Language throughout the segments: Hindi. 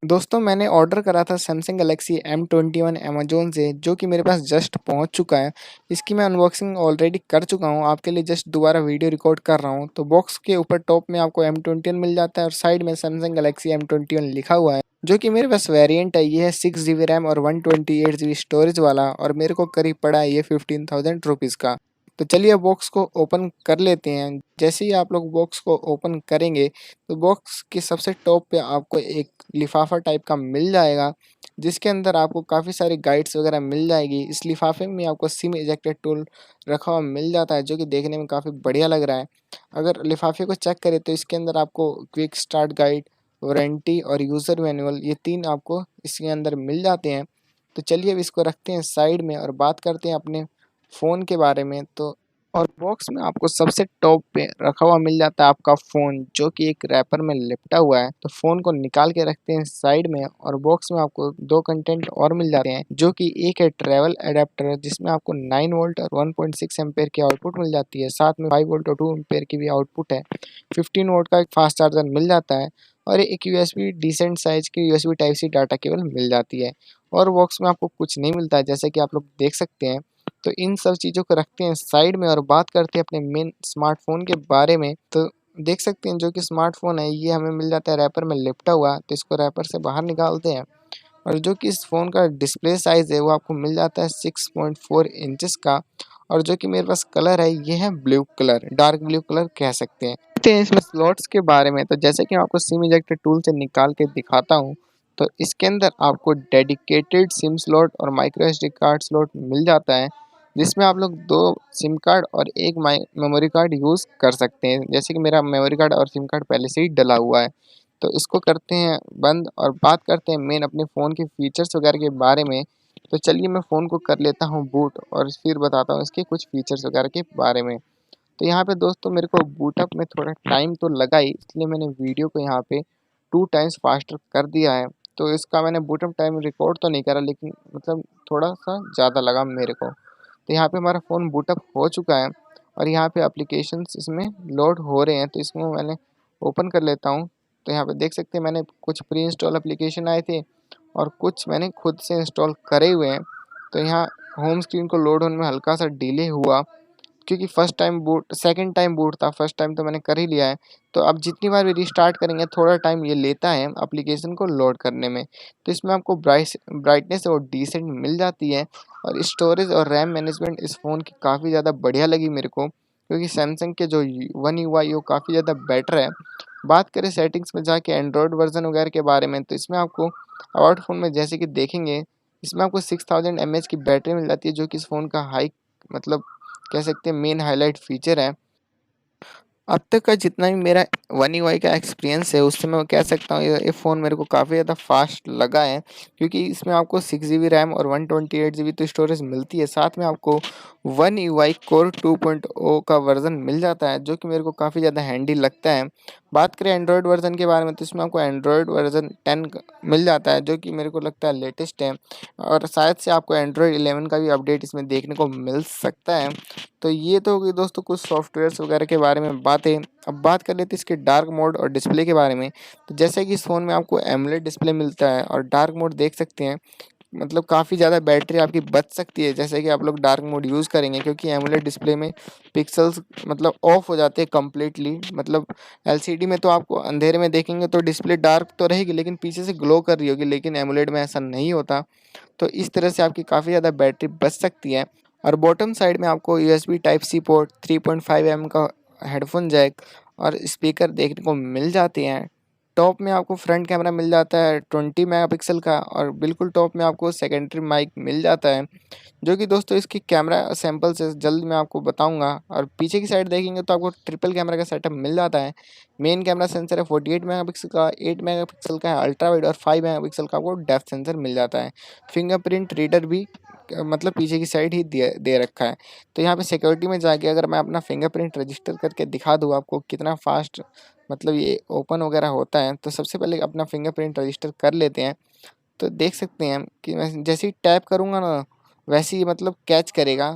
दोस्तों मैंने ऑर्डर करा था सैमसंग गैलेक्सी M21 अमेज़न से, जो कि मेरे पास जस्ट पहुंच चुका है। इसकी मैं अनबॉक्सिंग ऑलरेडी कर चुका हूं, आपके लिए जस्ट दोबारा वीडियो रिकॉर्ड कर रहा हूं। तो बॉक्स के ऊपर टॉप में आपको M21 मिल जाता है और साइड में सैमसंग गैलेक्सी M21 लिखा हुआ है, जो कि मेरे पास वेरिएंट है। ये है 6 GB रैम और 128 GB स्टोरेज वाला, और मेरे को करीब पड़ा है ये 15,000 रुपीज़ का। तो चलिए बॉक्स को ओपन कर लेते हैं। जैसे ही आप लोग बॉक्स को ओपन करेंगे तो बॉक्स के सबसे टॉप पे आपको एक लिफाफा टाइप का मिल जाएगा, जिसके अंदर आपको काफ़ी सारी गाइड्स वगैरह मिल जाएगी। इस लिफाफे में आपको सिम इजेक्टर टूल रखा हुआ मिल जाता है, जो कि देखने में काफ़ी बढ़िया लग रहा है। अगर लिफाफे को चेक करें तो इसके अंदर आपको क्विक स्टार्ट गाइड, वारंटी और यूज़र मैनुअल, ये तीन आपको इसके अंदर मिल जाते हैं। तो चलिए अब इसको रखते हैं साइड में और बात करते हैं अपने फ़ोन के बारे में। तो और बॉक्स में आपको सबसे टॉप पे रखा हुआ मिल जाता है आपका फ़ोन, जो कि एक रैपर में लिपटा हुआ है। तो फ़ोन को निकाल के रखते हैं साइड में, और बॉक्स में आपको दो कंटेंट और मिल जाते हैं, जो कि एक है ट्रैवल एडेप्टर, जिसमें आपको 9 वोल्ट और 1.6 एम्पेयर की आउटपुट मिल जाती है। साथ में 5 वोल्ट और 2 एम्पेयर की भी आउटपुट है। 15 वोल्ट का एक फास्ट चार्जर मिल जाता है, और एक यूएसबी डिसेंट साइज़ की USB type C data cable मिल जाती है। और बॉक्स में आपको कुछ नहीं मिलता है, जैसे कि आप लोग देख सकते हैं। तो इन सब चीज़ों को रखते हैं साइड में और बात करते हैं अपने मेन स्मार्टफ़ोन के बारे में। तो देख सकते हैं जो कि स्मार्टफ़ोन है, ये हमें मिल जाता है रैपर में लिपटा हुआ। तो इसको रैपर से बाहर निकालते हैं, और जो कि इस फ़ोन का डिस्प्ले साइज़ है वो आपको मिल जाता है 6.4 इंचेस का। और जो कि मेरे पास कलर है ये है blue colour, dark blue colour कह सकते हैं। देखते हैं इसमें स्लॉट्स के बारे में। तो जैसे कि मैं आपको सिम इजेक्टर टूल से निकाल के दिखाता हूँ, तो इसके अंदर आपको डेडिकेटेड सिम स्लॉट और माइक्रो एसडी कार्ड स्लॉट मिल जाता है, जिसमें आप लोग 2 सिम कार्ड और 1 मेमोरी कार्ड यूज़ कर सकते हैं। जैसे कि मेरा मेमोरी कार्ड और सिम कार्ड पहले से ही डला हुआ है। तो इसको करते हैं बंद और बात करते हैं मेन अपने फ़ोन के फीचर्स वगैरह के बारे में। तो चलिए मैं फ़ोन को कर लेता हूँ बूट, और फिर बताता हूँ इसके कुछ फीचर्स वगैरह के बारे में। तो यहाँ पे दोस्तों मेरे को बूटअप में थोड़ा टाइम तो लगा ही, इसलिए मैंने वीडियो को यहाँ पे 2 टाइम्स फास्टर कर दिया है। तो इसका मैंने बूटअप टाइम रिकॉर्ड तो नहीं करा, लेकिन मतलब थोड़ा-सा ज़्यादा लगा मेरे को। तो यहाँ पे हमारा फ़ोन बूटअप हो चुका है, और यहाँ पे एप्लीकेशंस इसमें लोड हो रहे हैं। तो इसमें मैंने ओपन कर लेता हूँ। तो यहाँ पे देख सकते हैं मैंने कुछ प्री इंस्टॉल एप्लीकेशन आए थे, और कुछ मैंने खुद से इंस्टॉल करे हुए हैं। तो यहाँ होम स्क्रीन को लोड होने में हल्का-सा डिले हुआ, क्योंकि सेकंड टाइम बूट था, फर्स्ट टाइम तो मैंने कर ही लिया है। तो अब जितनी बार भी रिस्टार्ट करेंगे थोड़ा टाइम ये लेता है एप्लीकेशन को लोड करने में। तो इसमें आपको ब्राइटनेस और डिसेंट मिल जाती है, और स्टोरेज और रैम मैनेजमेंट इस फ़ोन की काफ़ी ज़्यादा बढ़िया लगी मेरे को, क्योंकि सैमसंग के जो वन यूआई वो काफ़ी ज़्यादा बेटर है। बात करें सेटिंग्स में जाके एंड्रॉयड वर्जन वगैरह के बारे में, तो इसमें आपको अबाउट फ़ोन में जैसे कि देखेंगे, इसमें आपको 6000 एमएच की बैटरी मिल जाती है, जो कि इस फ़ोन का हाई मतलब कह सकते हैं मेन हाइलाइट फीचर है। अब तक का जितना भी मेरा वन यूआई का एक्सपीरियंस है, उससे मैं कह सकता हूँ ये फ़ोन मेरे को काफ़ी ज़्यादा फास्ट लगा है, क्योंकि इसमें आपको 6 GB रैम और 128 GB तो स्टोरेज मिलती है। साथ में आपको वन यूआई कोर 2.0 का वर्ज़न मिल जाता है, जो कि मेरे को काफ़ी ज़्यादा हैंडी लगता है। बात करें एंड्रॉयड वर्ज़न के बारे में, तो इसमें आपको एंड्रॉयड वर्ज़न 10 मिल जाता है, जो कि मेरे को लगता है लेटेस्ट है, और शायद से आपको एंड्रॉयड 11 का भी अपडेट इसमें देखने को मिल सकता है। तो ये तो हो गई दोस्तों कुछ सॉफ्टवेयर्स वगैरह के बारे में बातें। अब बात कर लेते हैं इसके डार्क मोड और डिस्प्ले के बारे में। तो जैसे कि इस फ़ोन में आपको एमोलेड डिस्प्ले मिलता है, और डार्क मोड देख सकते हैं, मतलब काफ़ी ज़्यादा बैटरी आपकी बच सकती है जैसे कि आप लोग डार्क मोड यूज़ करेंगे, क्योंकि एमोलेड डिस्प्ले में पिक्सल्स मतलब ऑफ हो जाते हैं कम्प्लीटली। मतलब एलसीडी में तो आपको अंधेरे में देखेंगे तो डिस्प्ले डार्क तो रहेगी, लेकिन पीछे से ग्लो कर रही होगी, लेकिन एमोलेड में ऐसा नहीं होता। तो इस तरह से आपकी काफ़ी ज़्यादा बैटरी बच सकती है। और बॉटम साइड में आपको USB type C port, 3.5 mm का हेडफोन जैक और स्पीकर देखने को मिल जाते हैं। टॉप में आपको फ्रंट कैमरा मिल जाता है 20 मेगापिक्सल का, और बिल्कुल टॉप में आपको सेकेंडरी माइक मिल जाता है, जो कि दोस्तों इसकी कैमरा सैंपल्स है जल्द मैं आपको बताऊंगा। और पीछे की साइड देखेंगे तो आपको ट्रिपल कैमरा का सेटअप मिल जाता है। मेन कैमरा सेंसर है 48 मेगापिक्सल का, 8 मेगापिक्सल का है अल्ट्रा वाइड, और 5 मेगापिक्सल का आपको डेप्थ सेंसर मिल जाता है। फिंगरप्रिंट रीडर भी मतलब पीछे की साइड ही दे रखा है। तो यहाँ पे सिक्योरिटी में जाके अगर मैं अपना फिंगरप्रिंट रजिस्टर करके दिखा दूँ आपको कितना फास्ट मतलब ये ओपन वगैरह होता है, तो सबसे पहले अपना फिंगरप्रिंट रजिस्टर कर लेते हैं। तो देख सकते हैं कि मैं जैसे ही टैप करूँगा ना, वैसे ही मतलब कैच करेगा।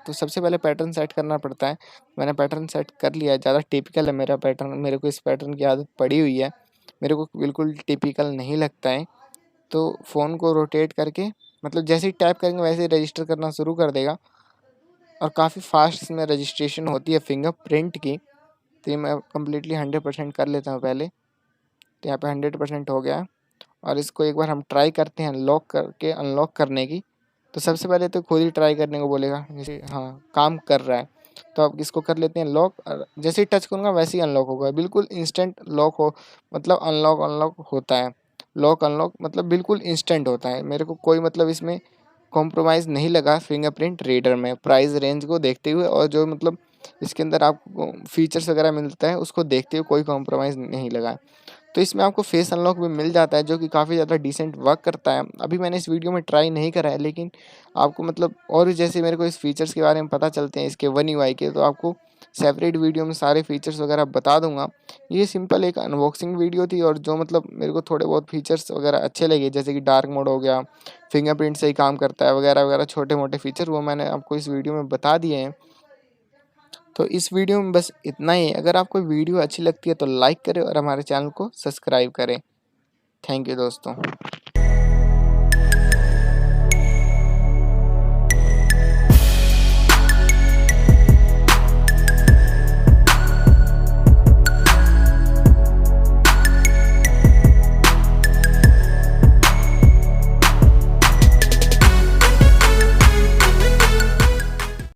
तो सबसे पहले पैटर्न सेट करना पड़ता है। मैंने पैटर्न सेट कर लिया है, ज़्यादा टिपिकल है मेरा पैटर्न, मेरे को इस पैटर्न की आदत पड़ी हुई है। मेरे को बिल्कुल टिपिकल नहीं लगता है। तो फ़ोन को रोटेट करके मतलब जैसे ही टैप करेंगे वैसे ही रजिस्टर करना शुरू कर देगा और काफ़ी फास्ट इसमें रजिस्ट्रेशन होती है फिंगरप्रिंट की। तो ये मैं कम्प्लीटली 100% कर लेता हूँ पहले। तो यहाँ पे 100% हो गया और इसको एक बार हम ट्राई करते हैं लॉक करके अनलॉक करने की। तो सबसे पहले तो खुद ही ट्राई करने को बोलेगा, जैसे हाँ काम कर रहा है। तो अब इसको कर लेते हैं लॉक और जैसे ही टच करूँगा वैसे ही अनलॉक होगा, बिल्कुल इंस्टेंट लॉक हो मतलब अनलॉक अनलॉक होता है। लॉक अनलॉक मतलब बिल्कुल इंस्टेंट होता है। मेरे को कोई मतलब इसमें कॉम्प्रोमाइज़ नहीं लगा फिंगरप्रिंट रीडर में, प्राइस रेंज को देखते हुए और जो मतलब इसके अंदर आपको फीचर्स वगैरह मिलता है उसको देखते हुए कोई कॉम्प्रोमाइज़ नहीं लगा। तो इसमें आपको फेस अनलॉक भी मिल जाता है जो कि काफ़ी ज़्यादा डिसेंट वर्क करता है। अभी मैंने इस वीडियो में ट्राई नहीं करा है, लेकिन आपको मतलब और भी जैसे मेरे को इस फीचर्स के बारे में पता चलते हैं इसके वन यूआई के, तो आपको सेपरेट वीडियो में सारे फीचर्स वगैरह बता दूंगा। ये सिंपल एक अनबॉक्सिंग वीडियो थी और जो मतलब मेरे को थोड़े बहुत फीचर्स वगैरह अच्छे लगे, जैसे कि डार्क मोड हो गया, फिंगरप्रिंट से ही काम करता है वगैरह वगैरह, छोटे मोटे फीचर वो मैंने आपको इस वीडियो में बता दिए हैं। तो इस वीडियो में बस इतना ही है। अगर आपको वीडियो अच्छी लगती है तो लाइक करें और हमारे चैनल को सब्सक्राइब करें। थैंक यू दोस्तों।